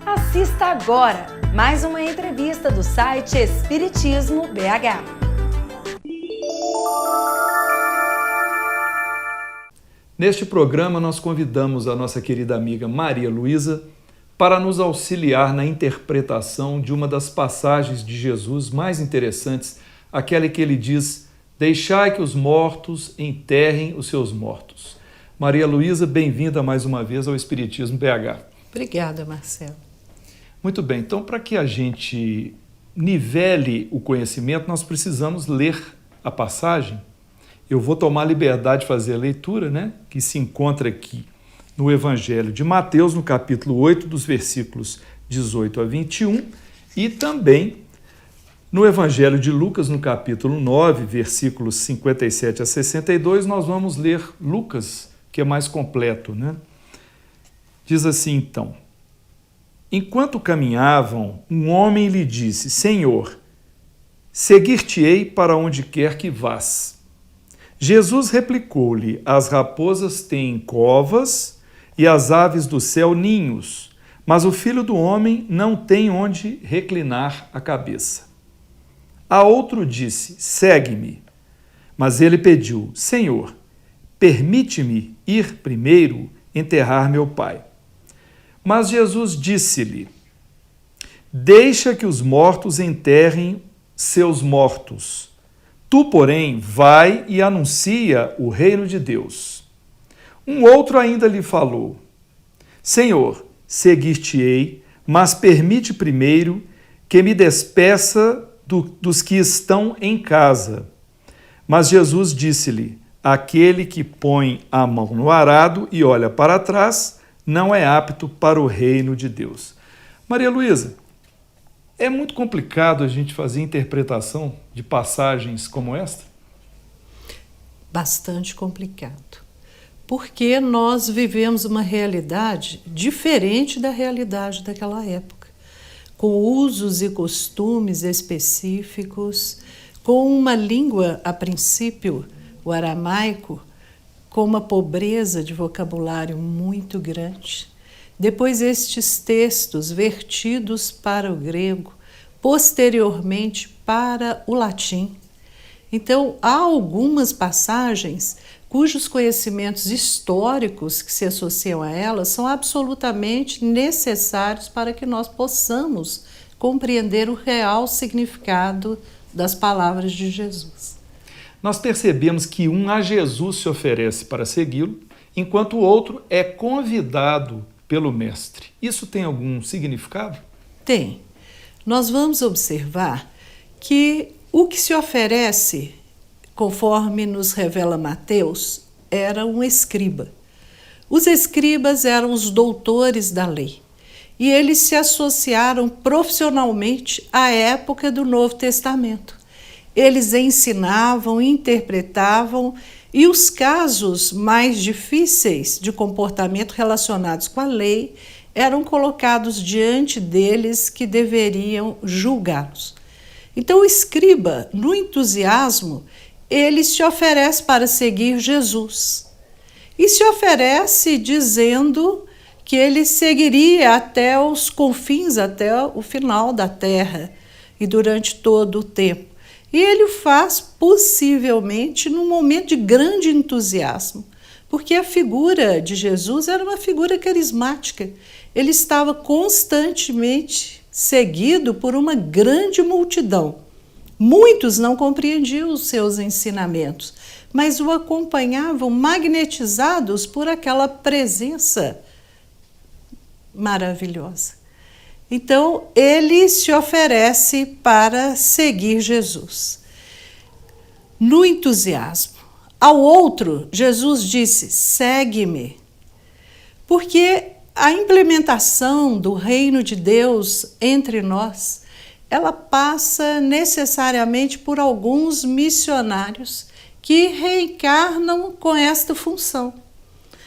Assista agora mais uma entrevista do site Espiritismo BH. Neste programa, nós convidamos a nossa querida amiga Maria Luísa para nos auxiliar na interpretação de uma das passagens de Jesus mais interessantes, aquela que ele diz: deixai que os mortos enterrem os seus mortos. Maria Luísa, bem-vinda mais uma vez ao Espiritismo BH. Obrigada, Marcelo. Muito bem, então para que a gente nivele o conhecimento, nós precisamos ler a passagem. Eu vou tomar a liberdade de fazer a leitura, que se encontra aqui no Evangelho de Mateus, no capítulo 8, dos versículos 18 a 21, e também no Evangelho de Lucas, no capítulo 9, versículos 57 a 62, nós vamos ler Lucas, que é mais completo, Diz assim, então: enquanto caminhavam, um homem lhe disse: Senhor, seguir-te-ei para onde quer que vás. Jesus replicou-lhe: as raposas têm covas e as aves do céu ninhos, mas o Filho do Homem não tem onde reclinar a cabeça. A outro disse: segue-me. Mas ele pediu: Senhor, permite-me ir primeiro enterrar meu pai. Mas Jesus disse-lhe: deixa que os mortos enterrem seus mortos. Tu, porém, vai e anuncia o reino de Deus. Um outro ainda lhe falou: Senhor, seguir-te-ei, mas permite primeiro que me despeça dos que estão em casa. Mas Jesus disse-lhe: aquele que põe a mão no arado e olha para trás não é apto para o reino de Deus. Maria Luísa, é muito complicado a gente fazer interpretação de passagens como esta? Bastante complicado. Porque nós vivemos uma realidade diferente da realidade daquela época, com usos e costumes específicos, com uma língua, a princípio, o aramaico, com uma pobreza de vocabulário muito grande. Depois estes textos vertidos para o grego, posteriormente para o latim. Então, há algumas passagens cujos conhecimentos históricos que se associam a elas são absolutamente necessários para que nós possamos compreender o real significado das palavras de Jesus. Nós percebemos que um a Jesus se oferece para segui-lo, enquanto o outro é convidado pelo mestre. Isso tem algum significado? Tem. Nós vamos observar que o que se oferece, conforme nos revela Mateus, era um escriba. Os escribas eram os doutores da lei e eles se associaram profissionalmente à época do Novo Testamento. Eles ensinavam, interpretavam, e os casos mais difíceis de comportamento relacionados com a lei eram colocados diante deles, que deveriam julgá-los. Então o escriba, no entusiasmo, ele se oferece para seguir Jesus. E se oferece dizendo que ele seguiria até os confins, até o final da terra e durante todo o tempo. E ele o faz possivelmente num momento de grande entusiasmo, porque a figura de Jesus era uma figura carismática. Ele estava constantemente seguido por uma grande multidão. Muitos não compreendiam os seus ensinamentos, mas o acompanhavam magnetizados por aquela presença maravilhosa. Então, ele se oferece para seguir Jesus. No entusiasmo. Ao outro, Jesus disse: segue-me. Porque a implementação do reino de Deus entre nós, ela passa necessariamente por alguns missionários que reencarnam com esta função.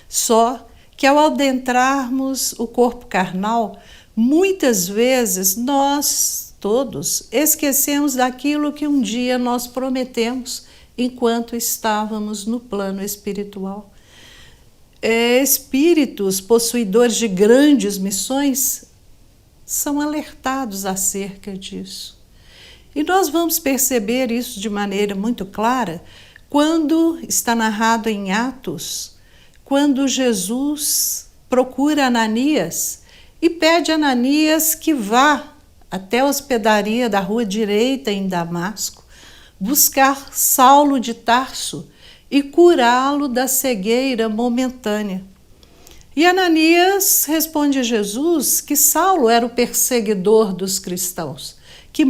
Só que ao adentrarmos o corpo carnal, muitas vezes nós todos esquecemos daquilo que um dia nós prometemos enquanto estávamos no plano espiritual. Espíritos possuidores de grandes missões são alertados acerca disso. E nós vamos perceber isso de maneira muito clara quando está narrado em Atos, quando Jesus procura Ananias e pede a Ananias que vá até a hospedaria da rua direita em Damasco, buscar Saulo de Tarso e curá-lo da cegueira momentânea. E Ananias responde a Jesus que Saulo era o perseguidor dos cristãos, que a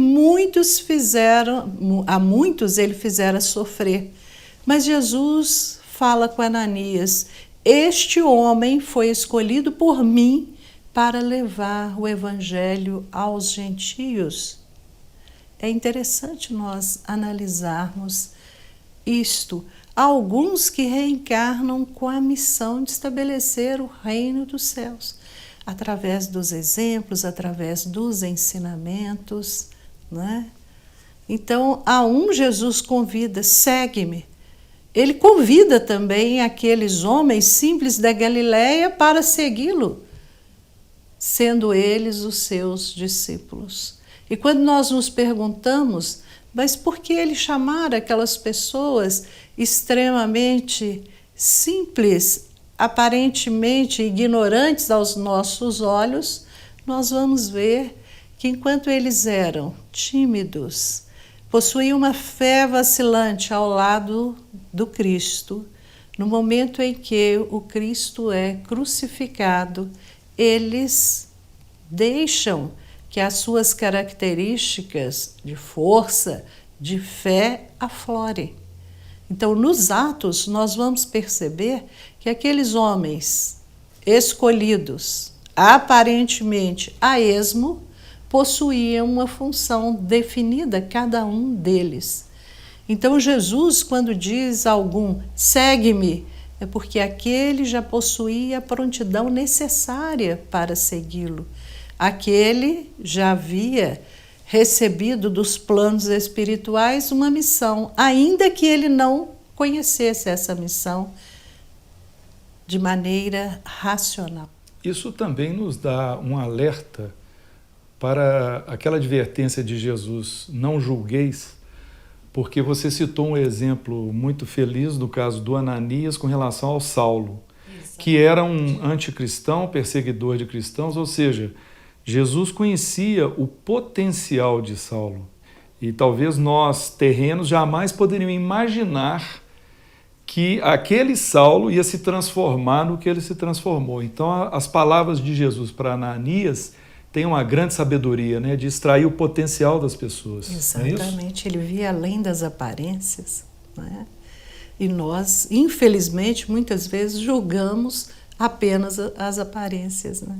muitos ele fizera sofrer. Mas Jesus fala com Ananias: este homem foi escolhido por mim para levar o evangelho aos gentios. É interessante nós analisarmos isto. Há alguns que reencarnam com a missão de estabelecer o reino dos céus, através dos exemplos, através dos ensinamentos, né? Então, a um Jesus convida: segue-me. Ele convida também aqueles homens simples da Galileia para segui-lo, sendo eles os seus discípulos. E quando nós nos perguntamos, mas por que ele chamar aquelas pessoas extremamente simples, aparentemente ignorantes aos nossos olhos, nós vamos ver que enquanto eles eram tímidos, possuíam uma fé vacilante ao lado do Cristo, no momento em que o Cristo é crucificado, eles deixam que as suas características de força, de fé, aflorem. Então, nos Atos, nós vamos perceber que aqueles homens escolhidos, aparentemente a esmo, possuíam uma função definida, cada um deles. Então, Jesus, quando diz a algum, segue-me, é porque aquele já possuía a prontidão necessária para segui-lo. Aquele já havia recebido dos planos espirituais uma missão, ainda que ele não conhecesse essa missão de maneira racional. Isso também nos dá um alerta para aquela advertência de Jesus: não julgueis, porque você citou um exemplo muito feliz do caso do Ananias com relação ao Saulo, que era um anticristão, perseguidor de cristãos, ou seja, Jesus conhecia o potencial de Saulo. E talvez nós, terrenos, jamais poderíamos imaginar que aquele Saulo ia se transformar no que ele se transformou. Então, as palavras de Jesus para Ananias têm uma grande sabedoria, né, de extrair o potencial das pessoas. Exatamente, ele via além das aparências, né? E nós, infelizmente, muitas vezes julgamos apenas as aparências, né?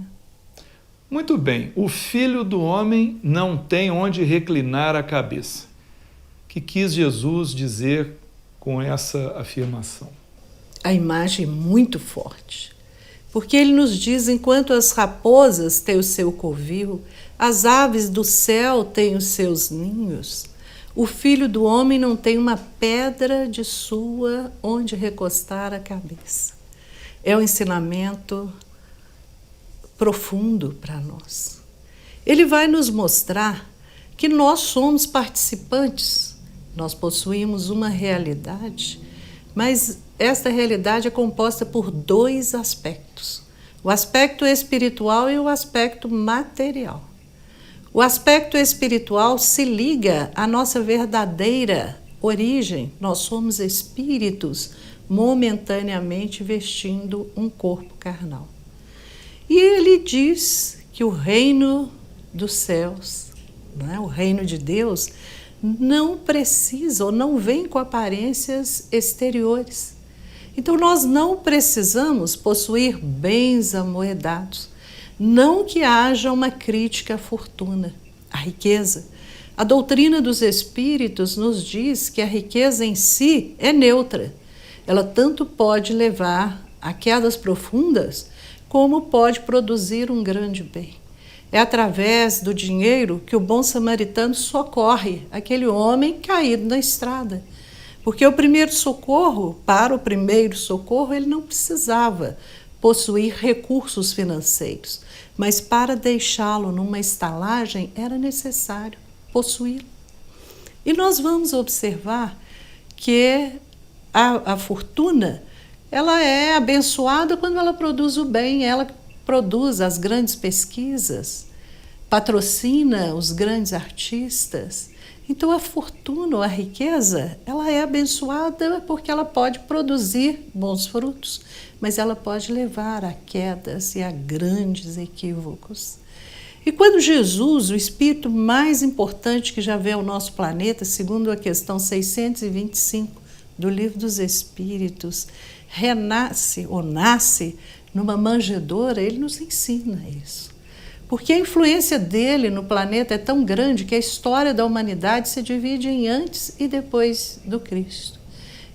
Muito bem, o Filho do Homem não tem onde reclinar a cabeça. O que quis Jesus dizer com essa afirmação? A imagem é muito forte, porque ele nos diz: enquanto as raposas têm o seu covil, as aves do céu têm os seus ninhos, o Filho do Homem não tem uma pedra de sua onde recostar a cabeça. É um ensinamento profundo para nós. Ele vai nos mostrar que nós somos participantes, nós possuímos uma realidade, mas esta realidade é composta por dois aspectos: o aspecto espiritual e o aspecto material. O aspecto espiritual se liga à nossa verdadeira origem. Nós somos espíritos momentaneamente vestindo um corpo carnal. E ele diz que o reino dos céus, né, o reino de Deus, não precisa ou não vem com aparências exteriores. Então nós não precisamos possuir bens amoedados. Não que haja uma crítica à fortuna, à riqueza. A doutrina dos espíritos nos diz que a riqueza em si é neutra. Ela tanto pode levar a quedas profundas, como pode produzir um grande bem. É através do dinheiro que o bom samaritano socorre aquele homem caído na estrada. Porque para o primeiro socorro, ele não precisava possuir recursos financeiros, mas para deixá-lo numa estalagem era necessário possuí-lo. E nós vamos observar que a fortuna, ela é abençoada quando ela produz o bem, ela produz as grandes pesquisas, patrocina os grandes artistas. Então a fortuna, a riqueza, ela é abençoada porque ela pode produzir bons frutos, mas ela pode levar a quedas e a grandes equívocos. E quando Jesus, o espírito mais importante que já veio ao nosso planeta, segundo a questão 625 do Livro dos Espíritos, renasce ou nasce numa manjedoura, ele nos ensina isso. Porque a influência dele no planeta é tão grande que a história da humanidade se divide em antes e depois do Cristo.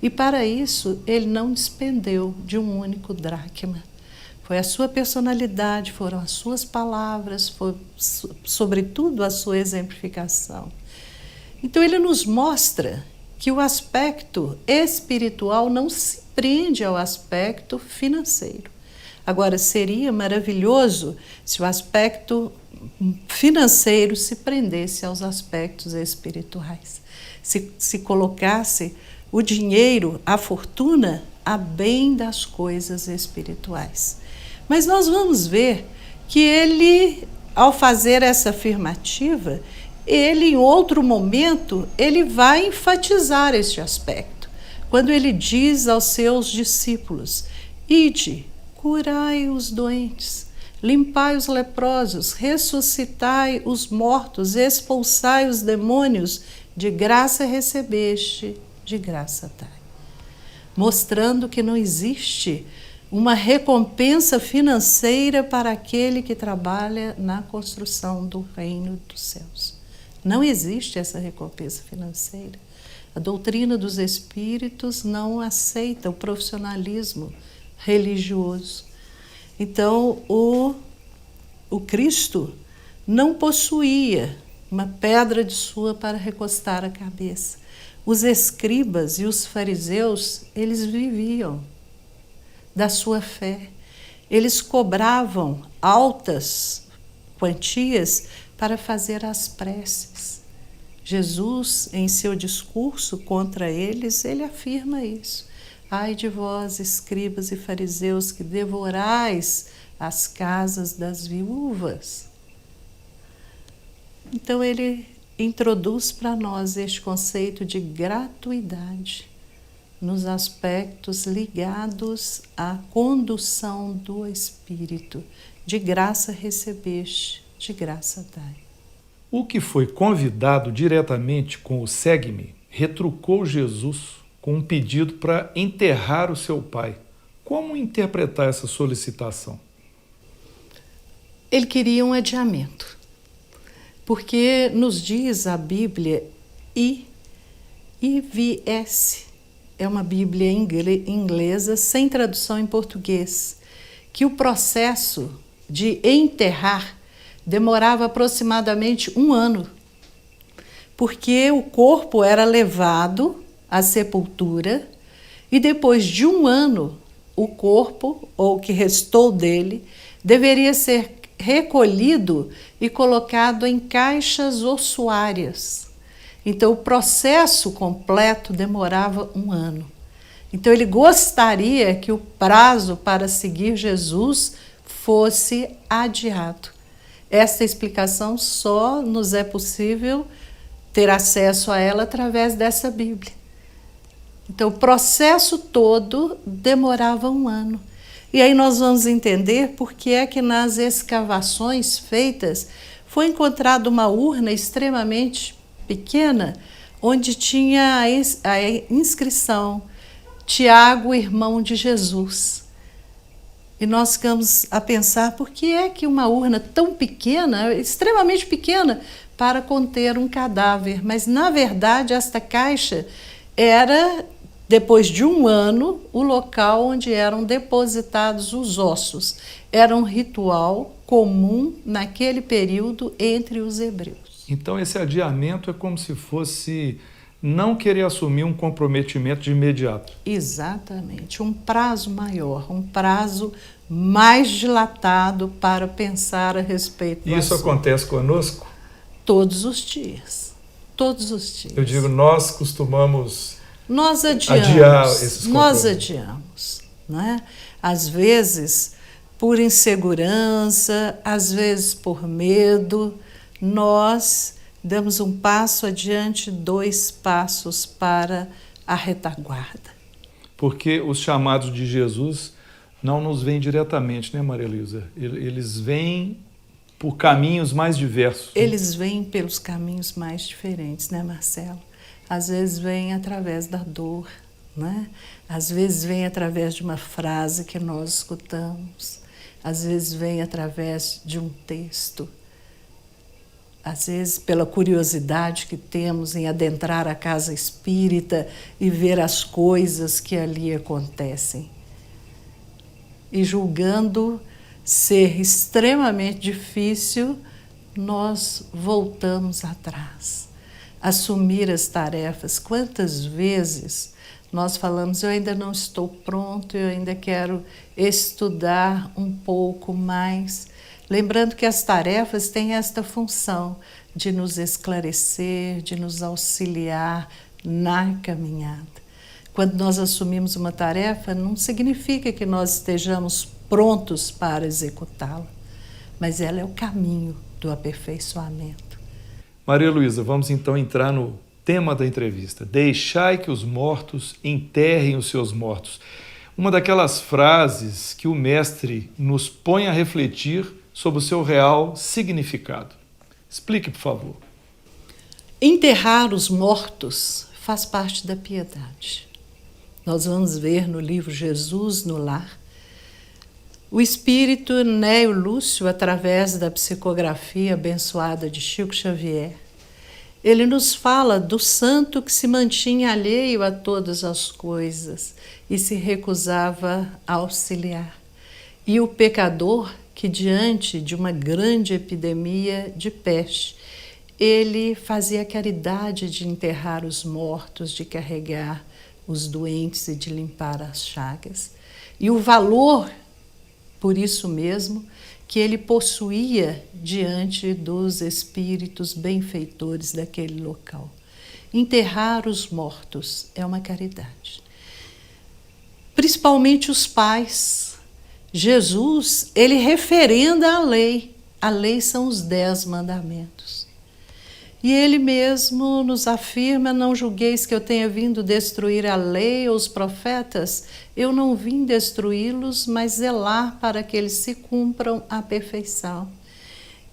E para isso ele não despendeu de um único dracma. Foi a sua personalidade, foram as suas palavras, foi sobretudo a sua exemplificação. Então ele nos mostra que o aspecto espiritual não se prende ao aspecto financeiro. Agora, seria maravilhoso se o aspecto financeiro se prendesse aos aspectos espirituais. Se colocasse o dinheiro, a fortuna, a bem das coisas espirituais. Mas nós vamos ver que ele, ao fazer essa afirmativa, ele, em outro momento, ele vai enfatizar este aspecto. Quando ele diz aos seus discípulos: ide, curai os doentes, limpai os leprosos, ressuscitai os mortos, expulsai os demônios, de graça recebeste, de graça dai. Mostrando que não existe uma recompensa financeira para aquele que trabalha na construção do reino dos céus. Não existe essa recompensa financeira. A doutrina dos espíritos não aceita o profissionalismo religioso. Então, o Cristo não possuía uma pedra de sua para recostar a cabeça. Os escribas e os fariseus, eles viviam da sua fé. Eles cobravam altas quantias para fazer as preces. Jesus, em seu discurso contra eles, ele afirma isso. Ai de vós, escribas e fariseus, que devorais as casas das viúvas. Então ele introduz para nós este conceito de gratuidade nos aspectos ligados à condução do Espírito. De graça recebeste, de graça dai. O que foi convidado diretamente com o segue-me retrucou Jesus com um pedido para enterrar o seu pai. Como interpretar essa solicitação? Ele queria um adiamento, porque nos diz a Bíblia, IVS, é uma Bíblia inglesa sem tradução em português, que o processo de enterrar demorava aproximadamente 1 ano, porque o corpo era levado à sepultura e depois de 1 ano o corpo, ou o que restou dele, deveria ser recolhido e colocado em caixas ossuárias. Então o processo completo demorava 1 ano. Então ele gostaria que o prazo para seguir Jesus fosse adiado. Essa explicação só nos é possível ter acesso a ela através dessa Bíblia. Então o processo todo demorava 1 ano. E aí nós vamos entender por que é que nas escavações feitas foi encontrada uma urna extremamente pequena, onde tinha a inscrição Tiago, irmão de Jesus. E nós ficamos a pensar por que é que uma urna tão pequena, extremamente pequena, para conter um cadáver. Mas, na verdade, esta caixa era, depois de 1 ano, o local onde eram depositados os ossos. Era um ritual comum naquele período entre os hebreus. Então esse adiamento é como se fosse não querer assumir um comprometimento de imediato. Exatamente, um prazo maior, um prazo mais dilatado para pensar a respeito do Isso assunto. acontece conosco? Todos os dias, todos os dias. Eu digo, nós costumamos Nós adiamos, adiar esses nós compromissos. adiamos, né? Às vezes por insegurança, às vezes por medo, nós damos um passo adiante, 2 passos para a retaguarda. Porque os chamados de Jesus não nos vêm diretamente, né, Maria Luísa? Eles vêm por caminhos mais diversos. Eles vêm pelos caminhos mais diferentes, né, Marcelo? Às vezes vêm através da dor, né? Às vezes vêm através de uma frase que nós escutamos, às vezes vêm através de um texto, às vezes pela curiosidade que temos em adentrar a casa espírita e ver as coisas que ali acontecem. E julgando ser extremamente difícil, nós voltamos atrás. Assumir as tarefas. Quantas vezes nós falamos, eu ainda não estou pronto, eu ainda quero estudar um pouco mais. Lembrando que as tarefas têm esta função de nos esclarecer, de nos auxiliar na caminhada. Quando nós assumimos uma tarefa, não significa que nós estejamos prontos para executá-la, mas ela é o caminho do aperfeiçoamento. Maria Luísa, vamos então entrar no tema da entrevista. Deixai que os mortos enterrem os seus mortos. Uma daquelas frases que o mestre nos põe a refletir sobre o seu real significado. Explique, por favor. Enterrar os mortos faz parte da piedade. Nós vamos ver no livro Jesus no Lar, o espírito Néio Lúcio, através da psicografia abençoada de Chico Xavier, ele nos fala do santo que se mantinha alheio a todas as coisas e se recusava a auxiliar. E o pecador que, diante de uma grande epidemia de peste, ele fazia a caridade de enterrar os mortos, de carregar os doentes e de limpar as chagas. E o valor, por isso mesmo, que ele possuía diante dos espíritos benfeitores daquele local. Enterrar os mortos é uma caridade. Principalmente os pais. Jesus, ele referenda a lei. A lei são os 10 mandamentos. E ele mesmo nos afirma, não julgueis que eu tenha vindo destruir a lei ou os profetas. Eu não vim destruí-los, mas zelar para que eles se cumpram à perfeição.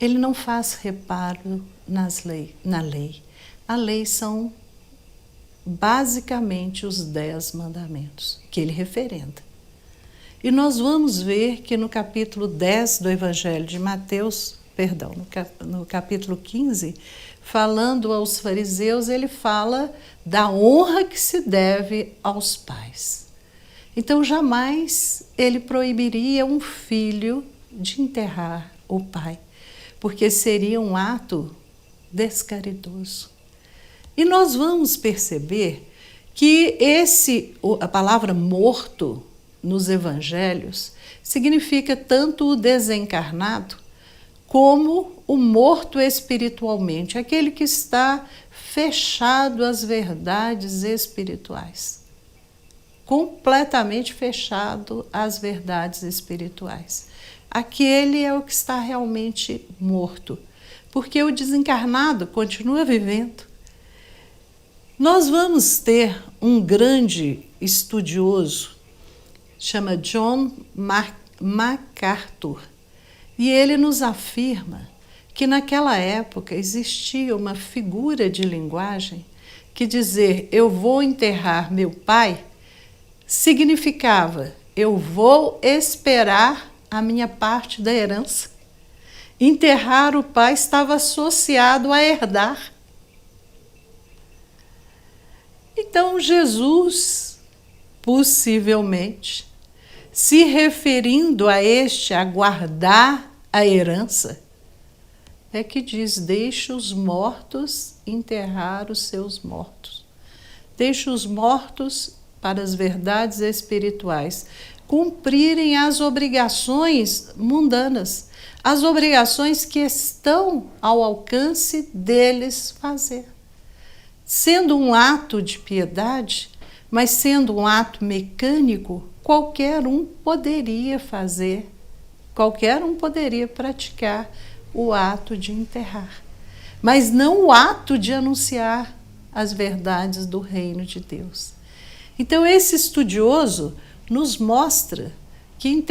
Ele não faz reparo na lei. A lei são basicamente os 10 mandamentos que ele referenda. E nós vamos ver que no capítulo 10 do Evangelho de Mateus, no capítulo 15, falando aos fariseus, ele fala da honra que se deve aos pais. Então, jamais ele proibiria um filho de enterrar o pai, porque seria um ato descaridoso. E nós vamos perceber que a palavra morto nos evangelhos significa tanto o desencarnado como o morto espiritualmente, aquele que está fechado às verdades espirituais. Completamente fechado às verdades espirituais. Aquele é o que está realmente morto, porque o desencarnado continua vivendo. Nós vamos ter um grande estudioso, chama John MacArthur, e ele nos afirma que naquela época existia uma figura de linguagem que dizer eu vou enterrar meu pai significava eu vou esperar a minha parte da herança. Enterrar o pai estava associado a herdar. Então Jesus, possivelmente, se referindo a guardar a herança, é que diz, deixe os mortos enterrar os seus mortos. deixa os mortos para as verdades espirituais cumprirem as obrigações mundanas, as obrigações que estão ao alcance deles fazer. Sendo um ato de piedade, mas sendo um ato mecânico, qualquer um poderia fazer, qualquer um poderia praticar o ato de enterrar, mas não o ato de anunciar as verdades do reino de Deus. Então, esse estudioso nos mostra que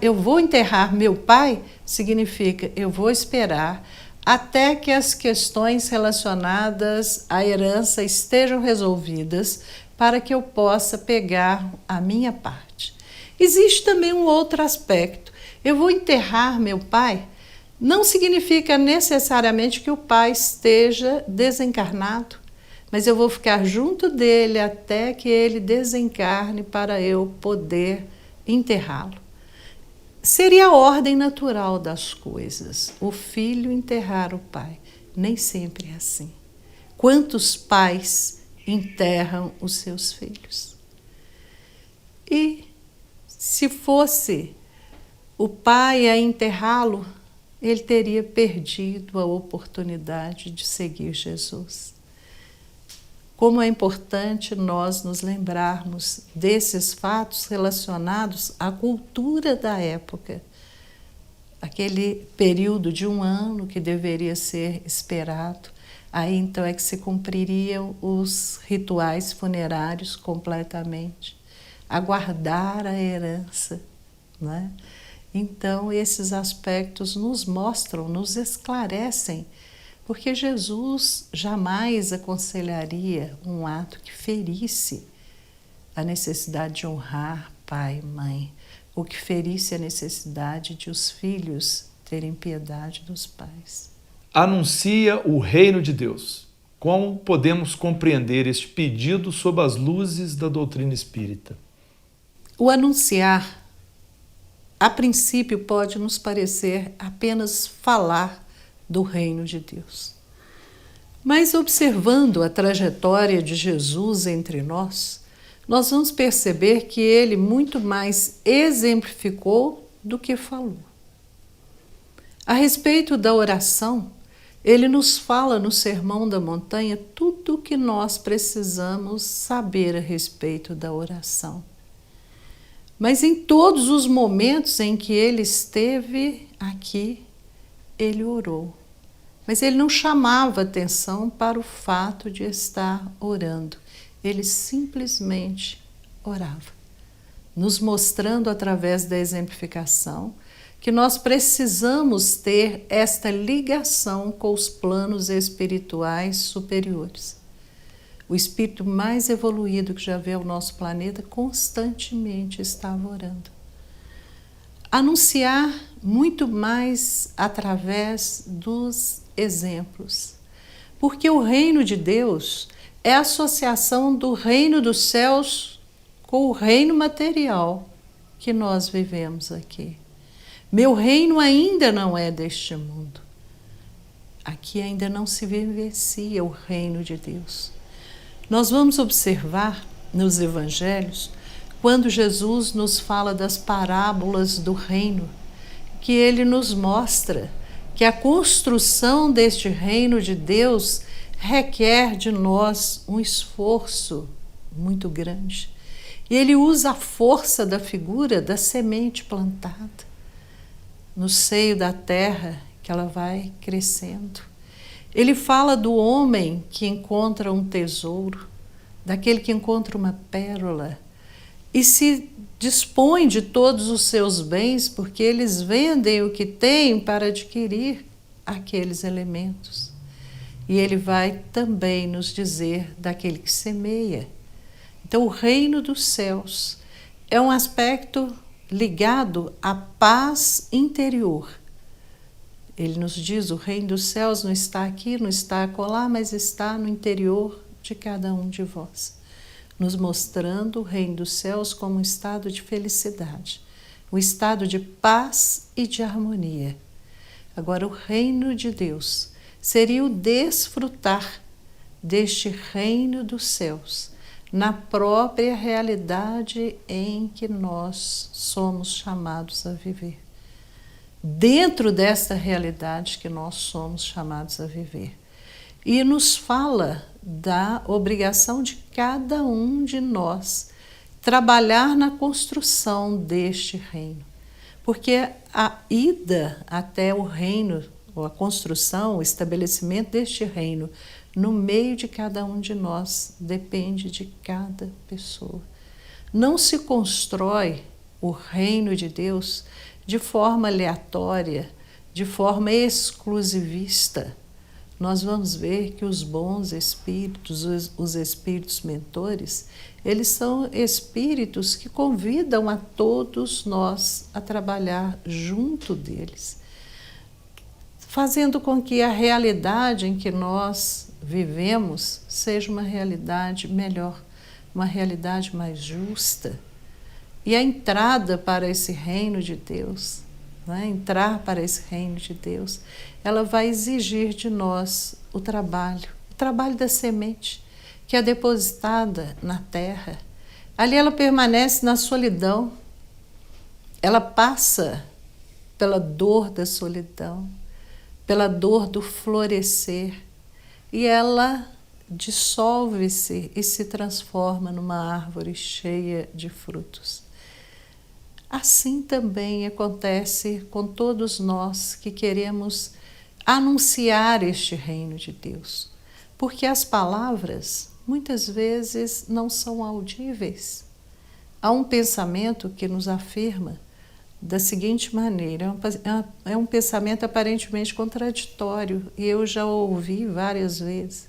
eu vou enterrar meu pai, significa eu vou esperar até que as questões relacionadas à herança estejam resolvidas para que eu possa pegar a minha parte. Existe também um outro aspecto. Eu vou enterrar meu pai, não significa necessariamente que o pai esteja desencarnado, mas eu vou ficar junto dele até que ele desencarne para eu poder enterrá-lo. Seria a ordem natural das coisas, o filho enterrar o pai. Nem sempre é assim. Quantos pais enterram os seus filhos? E se fosse o pai a enterrá-lo, ele teria perdido a oportunidade de seguir Jesus. Como é importante nós nos lembrarmos desses fatos relacionados à cultura da época. Aquele período de 1 ano que deveria ser esperado, aí então é que se cumpririam os rituais funerários completamente, aguardar a herança, né? Então esses aspectos nos mostram, nos esclarecem, porque Jesus jamais aconselharia um ato que ferisse a necessidade de honrar pai e mãe, ou que ferisse a necessidade de os filhos terem piedade dos pais. Anuncia o reino de Deus. Como podemos compreender este pedido sob as luzes da doutrina espírita? O anunciar, a princípio, pode nos parecer apenas falar do reino de Deus. Mas observando a trajetória de Jesus entre nós vamos perceber que ele muito mais exemplificou do que falou. A respeito da oração, ele nos fala no Sermão da Montanha tudo o que nós precisamos saber a respeito da oração. Mas em todos os momentos em que ele esteve aqui, ele orou. Mas ele não chamava atenção para o fato de estar orando. Ele simplesmente orava, nos mostrando através da exemplificação que nós precisamos ter esta ligação com os planos espirituais superiores. O espírito mais evoluído que já veio ao nosso planeta constantemente estava orando. Anunciar muito mais através dos exemplos, porque o reino de Deus é a associação do reino dos céus com o reino material que nós vivemos aqui. Meu reino ainda não é deste mundo. Aqui ainda não se vivencia o reino de Deus. Nós vamos observar nos evangelhos, quando Jesus nos fala das parábolas do reino, que ele nos mostra que a construção deste reino de Deus requer de nós um esforço muito grande. E ele usa a força da figura da semente plantada no seio da terra, que ela vai crescendo. Ele fala do homem que encontra um tesouro, daquele que encontra uma pérola, e se dispõe de todos os seus bens, porque eles vendem o que têm para adquirir aqueles elementos. E ele vai também nos dizer daquele que semeia. Então, o reino dos céus é um aspecto ligado à paz interior. Ele nos diz, o reino dos céus não está aqui, não está acolá, mas está no interior de cada um de vós, nos mostrando o reino dos céus como um estado de felicidade, um estado de paz e de harmonia. Agora, o reino de Deus seria o desfrutar deste reino dos céus, na própria realidade em que nós somos chamados a viver. Dentro desta realidade que nós somos chamados a viver. E nos fala da obrigação de cada um de nós trabalhar na construção deste reino. Porque a ida até o reino, ou a construção, o estabelecimento deste reino, no meio de cada um de nós, depende de cada pessoa. Não se constrói o reino de Deus de forma aleatória, de forma exclusivista. Nós vamos ver que os bons espíritos, os espíritos mentores, eles são espíritos que convidam a todos nós a trabalhar junto deles, fazendo com que a realidade em que nós vivemos seja uma realidade melhor, uma realidade mais justa. E a entrada para esse reino de Deus, né? Entrar para esse reino de Deus, ela vai exigir de nós o trabalho da semente, que é depositada na terra. Ali ela permanece na solidão, ela passa pela dor da solidão, pela dor do florescer, e ela dissolve-se e se transforma numa árvore cheia de frutos. Assim também acontece com todos nós que queremos anunciar este reino de Deus, porque as palavras muitas vezes não são audíveis. Há um pensamento que nos afirma da seguinte maneira, é um pensamento aparentemente contraditório, e eu já ouvi várias vezes.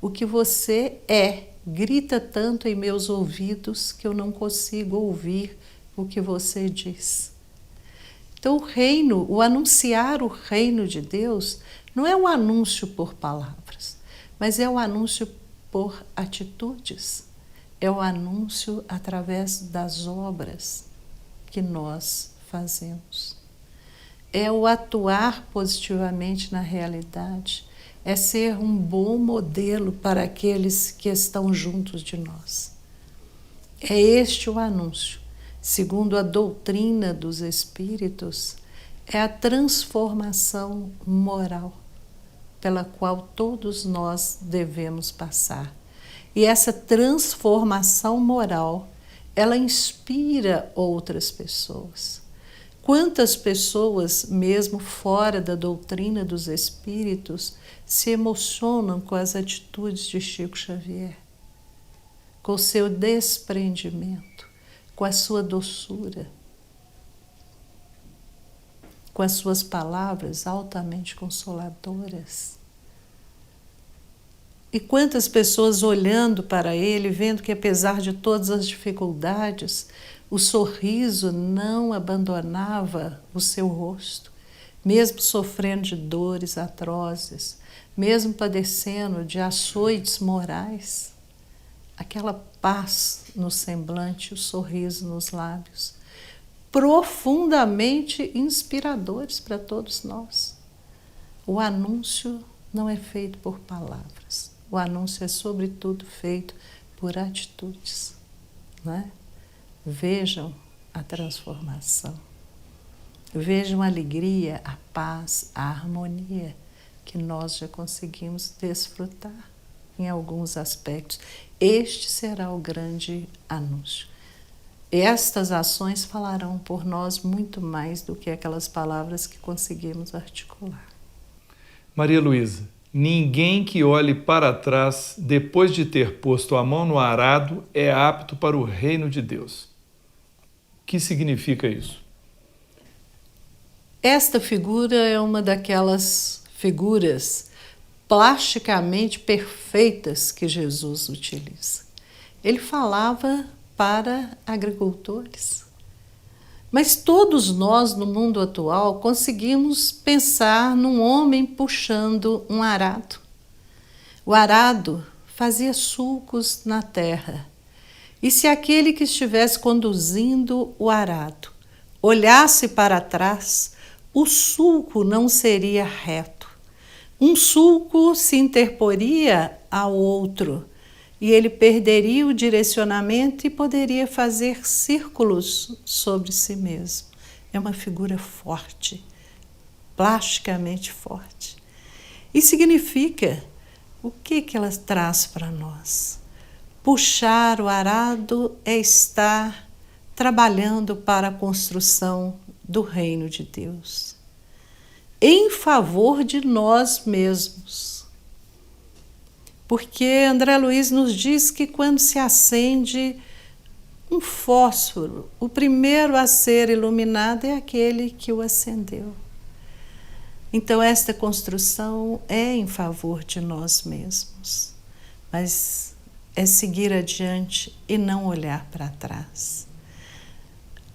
O que você é grita tanto em meus ouvidos que eu não consigo ouvir o que você diz. Então o reino, o anunciar o reino de Deus, não é um anúncio por palavras, mas é um anúncio por atitudes. É o anúncio através das obras que nós fazemos. É o atuar positivamente na realidade, é ser um bom modelo para aqueles que estão juntos de nós. É este o anúncio. Segundo a doutrina dos espíritos, é a transformação moral pela qual todos nós devemos passar. E essa transformação moral, ela inspira outras pessoas. Quantas pessoas, mesmo fora da doutrina dos espíritos, se emocionam com as atitudes de Chico Xavier, com o seu desprendimento, com a sua doçura, com as suas palavras altamente consoladoras. E quantas pessoas olhando para ele, vendo que apesar de todas as dificuldades, o sorriso não abandonava o seu rosto, mesmo sofrendo de dores atrozes, mesmo padecendo de açoites morais, aquela paz no semblante, o sorriso nos lábios, profundamente inspiradores para todos nós. O anúncio não é feito por palavras, o anúncio é sobretudo feito por atitudes, não é? Vejam a transformação, vejam a alegria, a paz, a harmonia que nós já conseguimos desfrutar em alguns aspectos. Este será o grande anúncio. Estas ações falarão por nós muito mais do que aquelas palavras que conseguimos articular. Maria Luísa, ninguém que olhe para trás depois de ter posto a mão no arado é apto para o reino de Deus. O que significa isso? Esta figura é uma daquelas figuras plasticamente perfeitas que Jesus utiliza. Ele falava para agricultores. Mas todos nós, no mundo atual, conseguimos pensar num homem puxando um arado. O arado fazia sulcos na terra. E se aquele que estivesse conduzindo o arado olhasse para trás, o sulco não seria reto. Um sulco se interporia ao outro e ele perderia o direcionamento e poderia fazer círculos sobre si mesmo. É uma figura forte, plasticamente forte. E significa, o que ela traz para nós? Puxar o arado é estar trabalhando para a construção do reino de Deus, em favor de nós mesmos. Porque André Luiz nos diz que quando se acende um fósforo, o primeiro a ser iluminado é aquele que o acendeu. Então esta construção é em favor de nós mesmos, mas é seguir adiante e não olhar para trás.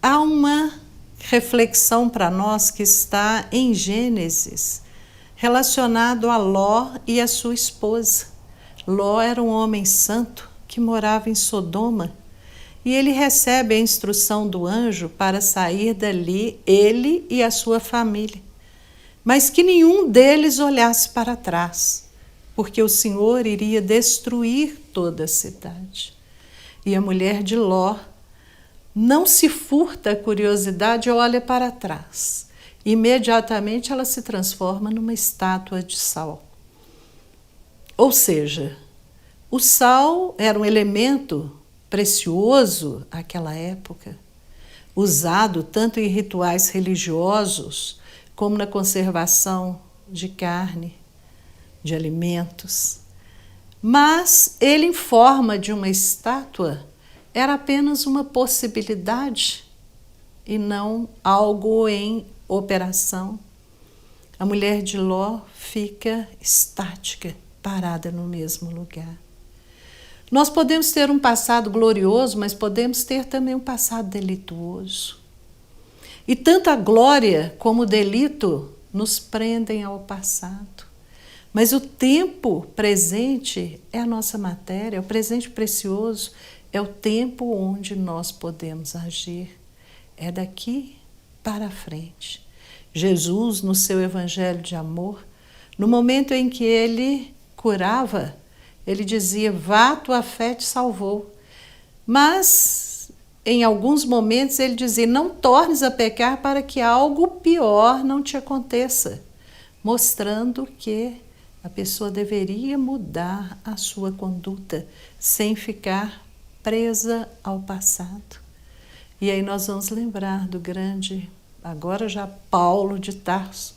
Há uma reflexão para nós que está em Gênesis, relacionado a Ló e a sua esposa. Ló era um homem santo que morava em Sodoma e ele recebe a instrução do anjo para sair dali, ele e a sua família, mas que nenhum deles olhasse para trás, porque o Senhor iria destruir toda a cidade. E a mulher de Ló não se furta a curiosidade e olha para trás. Imediatamente ela se transforma numa estátua de sal. Ou seja, o sal era um elemento precioso naquela época, usado tanto em rituais religiosos como na conservação de carne, de alimentos. Mas ele, em forma de uma estátua, era apenas uma possibilidade e não algo em operação. A mulher de Ló fica estática, parada no mesmo lugar. Nós podemos ter um passado glorioso, mas podemos ter também um passado delituoso. E tanto a glória como o delito nos prendem ao passado. Mas o tempo presente é a nossa matéria, o presente precioso é o tempo onde nós podemos agir. É daqui para frente. Jesus, no seu evangelho de amor, no momento em que ele curava, ele dizia: vá, tua fé te salvou. Mas, em alguns momentos, ele dizia: não tornes a pecar para que algo pior não te aconteça, mostrando que a pessoa deveria mudar a sua conduta sem ficar presa ao passado. E aí nós vamos lembrar do grande, agora já Paulo de Tarso,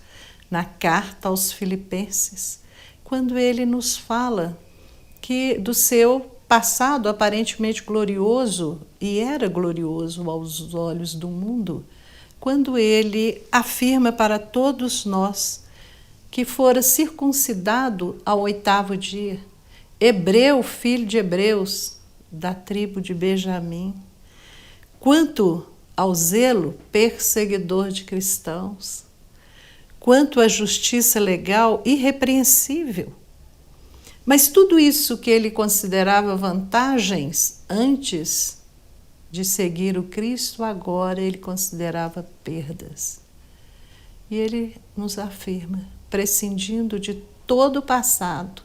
na carta aos Filipenses, quando ele nos fala que do seu passado aparentemente glorioso, e era glorioso aos olhos do mundo, quando ele afirma para todos nós que fora circuncidado ao 8º dia, hebreu, filho de hebreus, da tribo de Benjamim, quanto ao zelo, perseguidor de cristãos, quanto à justiça legal, irrepreensível. Mas tudo isso que ele considerava vantagens antes de seguir o Cristo, agora ele considerava perdas. E ele nos afirma: prescindindo de todo o passado,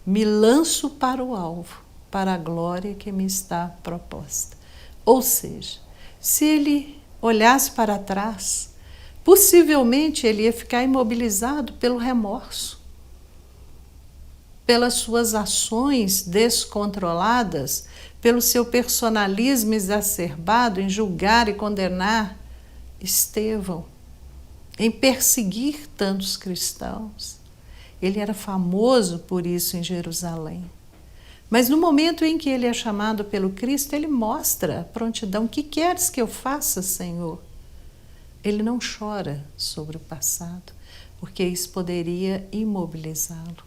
me lanço para o alvo, para a glória que me está proposta. Ou seja, se ele olhasse para trás, possivelmente ele ia ficar imobilizado pelo remorso, pelas suas ações descontroladas, pelo seu personalismo exacerbado em julgar e condenar Estevão, em perseguir tantos cristãos. Ele era famoso por isso em Jerusalém. Mas no momento em que ele é chamado pelo Cristo, ele mostra a prontidão. O que queres que eu faça, Senhor? Ele não chora sobre o passado, porque isso poderia imobilizá-lo.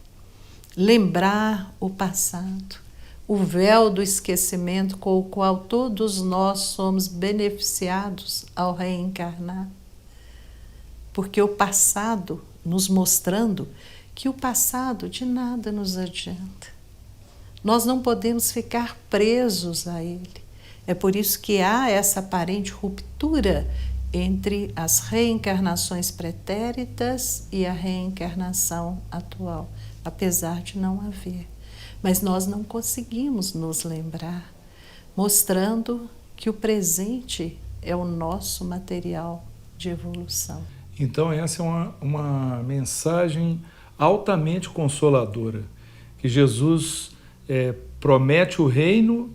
Lembrar o passado, o véu do esquecimento com o qual todos nós somos beneficiados ao reencarnar. Porque o passado, nos mostrando que o passado de nada nos adianta. Nós não podemos ficar presos a ele. É por isso que há essa aparente ruptura entre as reencarnações pretéritas e a reencarnação atual, apesar de não haver. mas nós não conseguimos nos lembrar, mostrando que o presente é o nosso material de evolução. Então essa é uma mensagem altamente consoladora, que Jesus promete o reino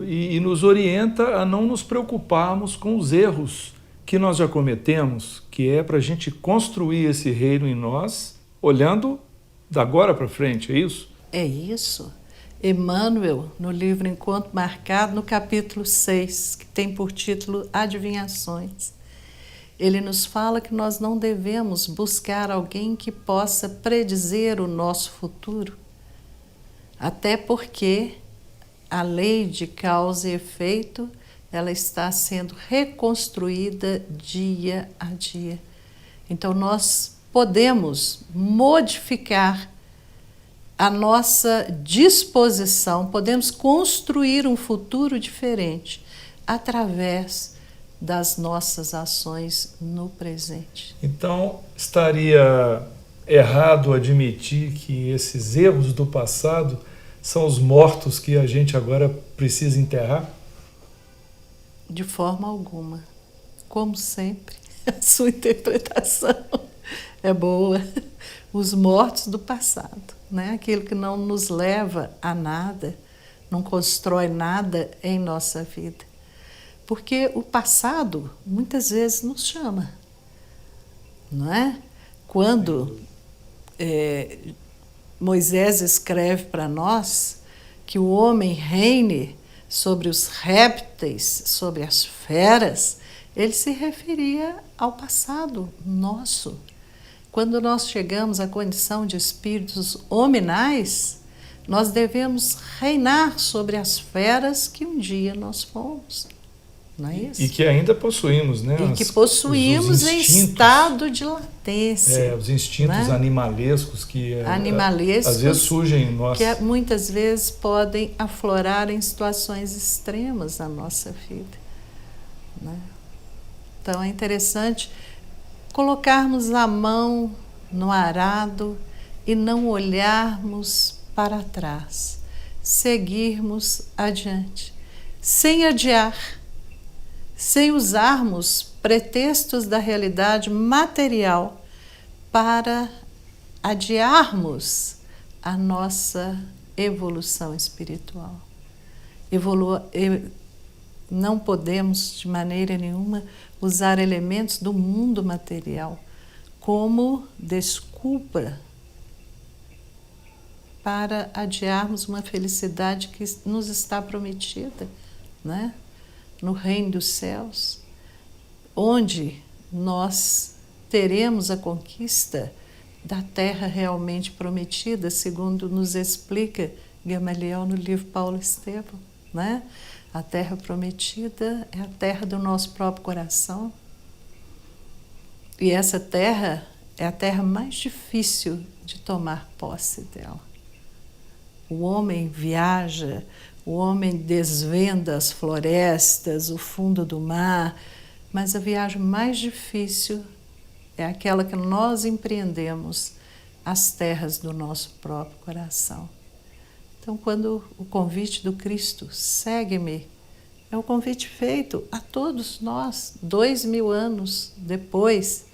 e nos orienta a não nos preocuparmos com os erros que nós já cometemos, que é para a gente construir esse reino em nós, olhando da agora para frente, é isso? É isso. Emmanuel, no livro Encontro Marcado, no capítulo 6, que tem por título Adivinhações, ele nos fala que nós não devemos buscar alguém que possa predizer o nosso futuro, até porque a lei de causa e efeito, ela está sendo reconstruída dia a dia. Então nós podemos modificar a nossa disposição, podemos construir um futuro diferente através das nossas ações no presente. Então, estaria errado admitir que esses erros do passado são os mortos que a gente agora precisa enterrar? De forma alguma. Como sempre, a sua interpretação é boa. Os mortos do passado, né? Aquilo que não nos leva a nada, não constrói nada em nossa vida. Porque o passado muitas vezes nos chama, não é? Quando Moisés escreve para nós que o homem reine sobre os répteis, sobre as feras, ele se referia ao passado nosso. Quando nós chegamos à condição de espíritos hominais, nós devemos reinar sobre as feras que um dia nós fomos. Não é isso? E que ainda possuímos, né? E que possuímos em estado de latência. Os instintos, né? Animalescos que às vezes surgem em nós. Que muitas vezes podem aflorar em situações extremas na nossa vida. Né? Então é interessante colocarmos a mão no arado e não olharmos para trás, seguirmos adiante, sem adiar, sem usarmos pretextos da realidade material para adiarmos a nossa evolução espiritual. Não podemos, de maneira nenhuma, usar elementos do mundo material como desculpa para adiarmos uma felicidade que nos está prometida, né? No reino dos céus, onde nós teremos a conquista da terra realmente prometida, segundo nos explica Gamaliel no livro Paulo Estevam, né? A terra prometida é a terra do nosso próprio coração. E essa terra é a terra mais difícil de tomar posse dela. O homem viaja, o homem desvenda as florestas, o fundo do mar, mas a viagem mais difícil é aquela que nós empreendemos, as terras do nosso próprio coração. Então, quando o convite do Cristo, segue-me, é o convite feito a todos nós, 2000 anos depois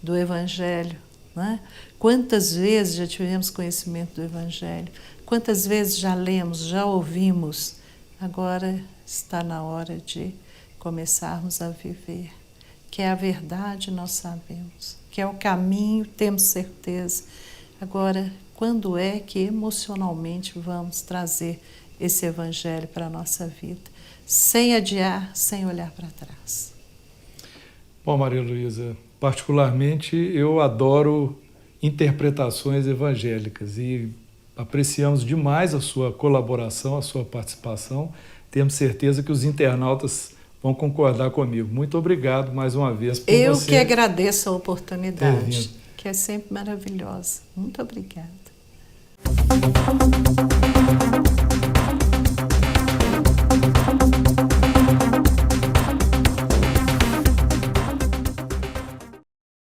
do Evangelho, né? Quantas vezes já tivemos conhecimento do Evangelho? Quantas vezes já lemos, já ouvimos? Agora está na hora de começarmos a viver. Que é a verdade, nós sabemos. Que é o caminho, temos certeza. Agora, quando é que emocionalmente vamos trazer esse Evangelho para a nossa vida? Sem adiar, sem olhar para trás. Bom, Maria Luísa, particularmente eu adoro interpretações evangélicas e apreciamos demais a sua colaboração, a sua participação. Temos certeza que os internautas vão concordar comigo. Muito obrigado mais uma vez por Eu você que agradeço a oportunidade, que é sempre maravilhosa. Muito obrigada.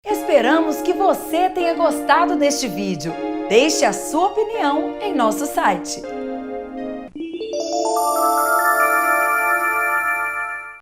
Esperamos que você tenha gostado deste vídeo. Deixe a sua opinião em nosso site